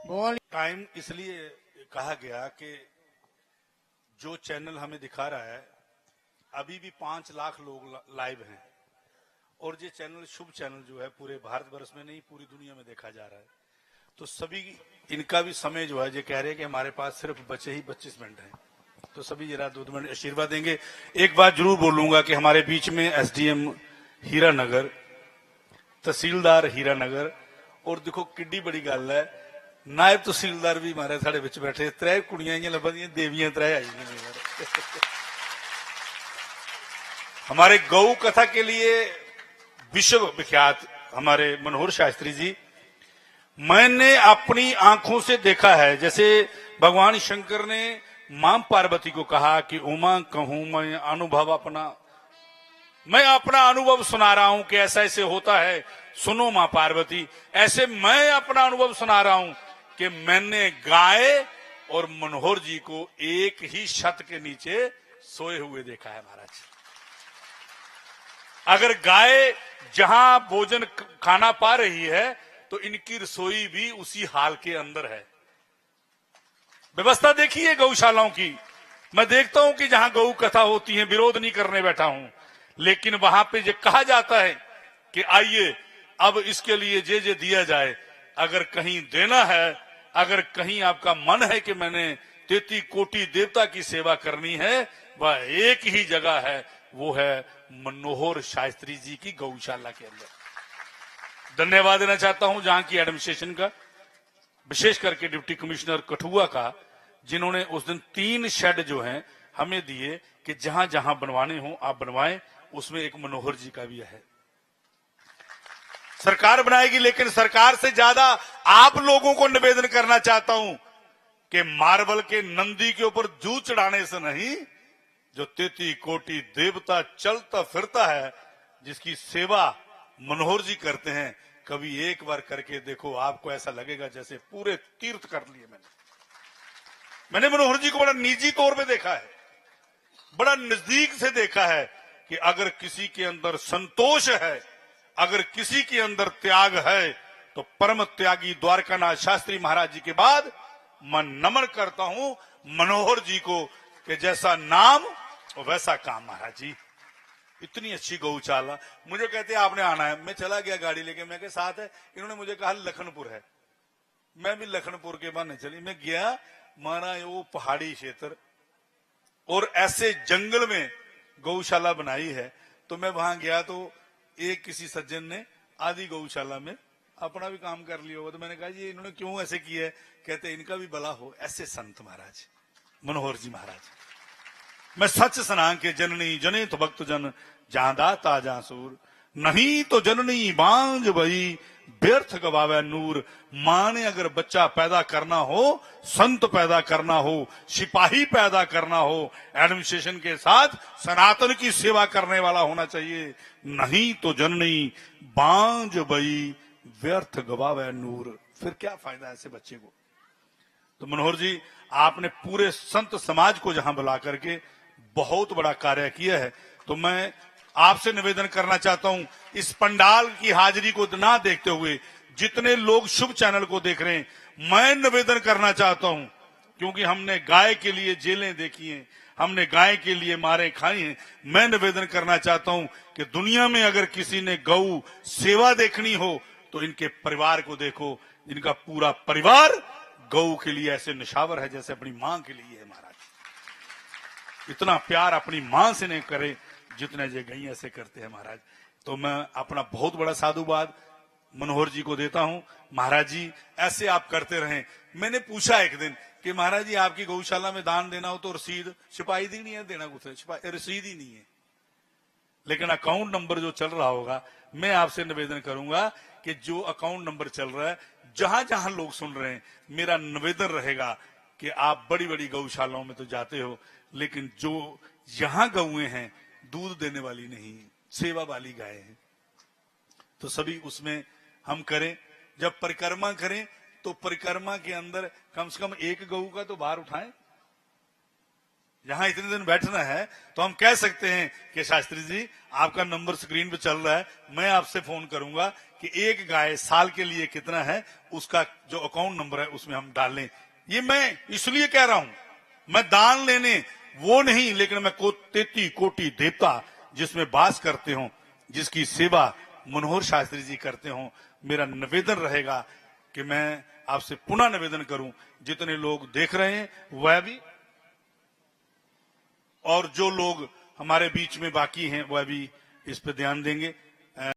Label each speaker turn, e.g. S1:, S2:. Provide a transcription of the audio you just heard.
S1: बोल।
S2: टाइम इसलिए कहा गया कि जो चैनल हमें दिखा रहा है अभी भी 5 लाख लोग लाइव हैं और ये चैनल शुभ चैनल जो है पूरे भारतवर्ष में नहीं पूरी दुनिया में देखा जा रहा है। तो सभी इनका भी समय जो है ये कह रहे हैं कि हमारे पास सिर्फ बचे ही 25 मिनट हैं, तो सभी जरा 2 मिनट आशीर्वाद देंगे। एक बात जरूर बोलूंगा कि हमारे बीच में एसडीएम हीरानगर, तहसीलदार हीरानगर और देखो किड्डी बड़ी गल है, नायब तहसीलदार भी हमारे साढ़े बिच बैठे, 3 कुड़ियां लभदियां देवियां 3 आई हमारे गौ कथा के लिए विश्व विख्यात हमारे मनोहर शास्त्री जी। मैंने अपनी आंखों से देखा है, जैसे भगवान शंकर ने मां पार्वती को कहा कि उमा कहूं मैं अनुभव अपना, मैं अपना अनुभव सुना रहा हूं कि ऐसा ऐसे होता है, सुनो मां पार्वती। ऐसे मैं अपना अनुभव सुना रहा हूं कि मैंने गाय और मनोहर जी को एक ही छत के नीचे सोए हुए देखा है महाराज। अगर गाय जहां भोजन खाना पा रही है तो इनकी रसोई भी उसी हाल के अंदर है। व्यवस्था देखिए गौशालाओं की, मैं देखता हूं कि जहां गौ कथा होती है, विरोध नहीं करने बैठा हूं, लेकिन वहां पे जो कहा जाता है कि आइए अब इसके लिए जे दिया जाए, अगर कहीं देना है, अगर कहीं आपका मन है कि मैंने 33 कोटि देवता की सेवा करनी है, वह एक ही जगह है, वो है मनोहर शास्त्री जी की गौशाला के अंदर। धन्यवाद देना चाहता हूं जहां की एडमिनिस्ट्रेशन का, विशेष करके डिप्टी कमिश्नर कठुआ का, जिन्होंने उस दिन 3 शेड जो हैं हमें दिए कि जहां जहां बनवाने हो आप बनवाएं। उसमें एक मनोहर जी का भी है। सरकार बनाएगी, लेकिन सरकार से ज्यादा आप लोगों को निवेदन करना चाहता हूं कि मार्बल के नंदी के ऊपर जू चढ़ाने से नहीं, जो 33 कोटि देवता चलता फिरता है, जिसकी सेवा मनोहर जी करते हैं, कभी एक बार करके देखो, आपको ऐसा लगेगा जैसे पूरे तीर्थ कर लिए। मैंने मनोहर जी को बड़ा निजी तौर पे देखा है, बड़ा नजदीक से देखा है कि अगर किसी के अंदर संतोष है, अगर किसी के अंदर त्याग है, तो परम त्यागी द्वारकानाथ शास्त्री महाराज जी के बाद मैं नमन करता हूं मनोहर जी को कि जैसा नाम और वैसा काम। महाराज जी इतनी अच्छी गौशाला, मुझे कहते आपने आना है, मैं चला गया गाड़ी लेके, मैं के साथ है, इन्होंने मुझे कहा लखनपुर है, मैं भी लखनपुर के बहाने चली, मैं गया माना वो पहाड़ी क्षेत्र और ऐसे जंगल में गौशाला बनाई है। तो मैं वहां गया तो एक किसी सज्जन ने आधी गौशाला में अपना भी काम कर लिया होगा, तो मैंने कहा जी इन्होंने क्यों ऐसे किया है? कहते इनका भी भला हो, ऐसे संत महाराज मनोहर जी महाराज। मैं सच सना के जननी जने तो भक्त जन जहां दाता जहां सूर, नहीं तो जननी बांझ भई व्यर्थ गवावे नूर। मां ने अगर बच्चा पैदा करना हो, संत पैदा करना हो, सिपाही पैदा करना हो, एडमिनिस्ट्रेशन के साथ सनातन की सेवा करने वाला होना चाहिए, नहीं तो जननी बांझ भई व्यर्थ गवावे नूर। फिर क्या फायदा ऐसे बच्चे को? तो मनोहर जी आपने पूरे संत समाज को जहां बुला करके बहुत बड़ा कार्य किया है। तो मैं आपसे निवेदन करना चाहता हूं, इस पंडाल की हाजिरी को ना देखते हुए जितने लोग शुभ चैनल को देख रहे हैं, मैं निवेदन करना चाहता हूं, क्योंकि हमने गाय के लिए जेलें देखी हैं, हमने गाय के लिए मारे खाई हैं, मैं निवेदन करना चाहता हूं कि दुनिया में अगर किसी ने गौ सेवा देखनी हो तो इनके परिवार को देखो। इनका पूरा परिवार गौ के लिए ऐसे निशावर है जैसे अपनी मां के लिए है। महाराज इतना प्यार अपनी मां से नहीं करे जितने ये गई ऐसे करते हैं महाराज। तो मैं अपना बहुत बड़ा साधुवाद मनोहर जी को देता हूं। महाराज जी ऐसे आप करते रहें। मैंने पूछा एक दिन कि महाराज जी आपकी गौशाला में दान देना हो तो रसीद सिपाही दी नहीं है, देना कुछ रसीद ही नहीं है, लेकिन अकाउंट नंबर जो चल रहा होगा, मैं आपसे निवेदन करूंगा कि जो अकाउंट नंबर चल रहा है, जहां जहां लोग सुन रहे हैं, मेरा निवेदन रहेगा कि आप बड़ी बड़ी गौशालाओं में तो जाते हो, लेकिन जो यहां गौएं हैं दूध देने वाली नहीं, सेवा वाली गाय है, तो सभी उसमें हम करें। जब परिक्रमा करें तो परिक्रमा के अंदर कम से कम एक गऊ का तो बाहर उठाएं। यहां इतने दिन बैठना है तो हम कह सकते हैं कि शास्त्री जी आपका नंबर स्क्रीन पे चल रहा है, मैं आपसे फोन करूंगा कि एक गाय साल के लिए कितना है, उसका जो अकाउंट नंबर है उसमें हम डालें। ये मैं इसलिए कह रहा हूं, मैं दान लेने वो नहीं, लेकिन मैं 33 कोटि देवता जिसमें वास करते हो, जिसकी सेवा मनोहर शास्त्री जी करते हो, मेरा निवेदन रहेगा कि मैं आपसे पुनः निवेदन करूं, जितने लोग देख रहे हैं वह भी, और जो लोग हमारे बीच में बाकी हैं वह भी इस पे ध्यान देंगे।